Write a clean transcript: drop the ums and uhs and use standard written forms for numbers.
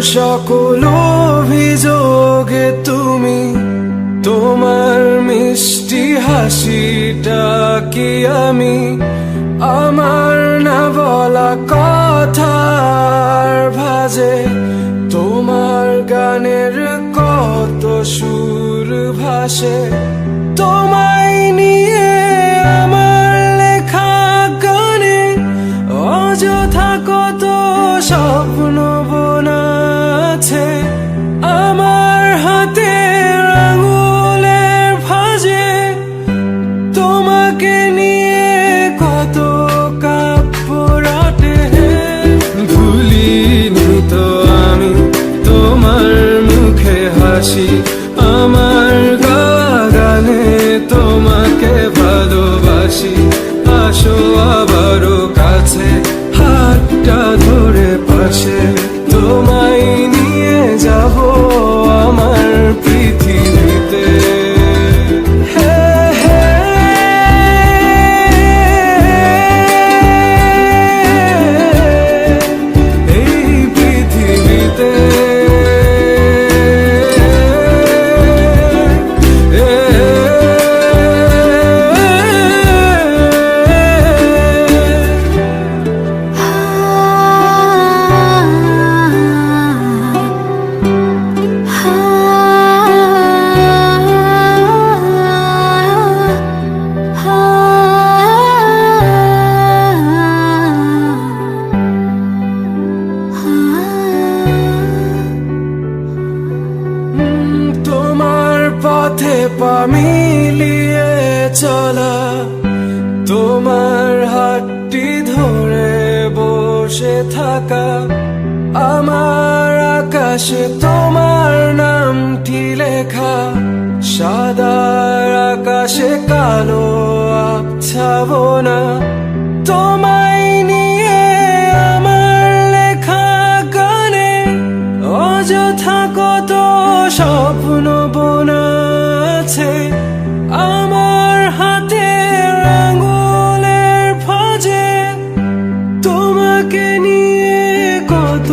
সকল অভিযোগে তুমি, তোমার মিষ্টি হাসিটা কি আমি আমার না বলা কথার ভাজে, তোমার গানের কত সুর ভাসে, তোমায় নিয়ে আমার লেখা গানে অযথা কত স্বপ্ন বোনা আছে আমার হাতে আঙুলের ভাঁজে, তোমাকে নিয়ে কত কাব্য রটে। ভুলিনি তো আমি তোমার মুখে হাসি, আমার গানে তোমাকে ভালোবাসি, আসো আবারও কাছে হাতটা ধরে পাশে, তোমায় নিয়ে যাব আমার পৃথিবীতে। এই পৃথিবীতে পথে পা মিলিয়ে চলা, তোমার হাতটি ধরে বসে থাকা, আমার আকাশে তোমার নামটি লেখা, সাদার আকাশে কালো আবছাবনা, তোমায় নিয়ে আমার লেখা গানে অযথা কত স্বপ্ন বোনা আছে আমার হাতে আঙুলের ভাঁজে, তোমাকে নিয়ে কত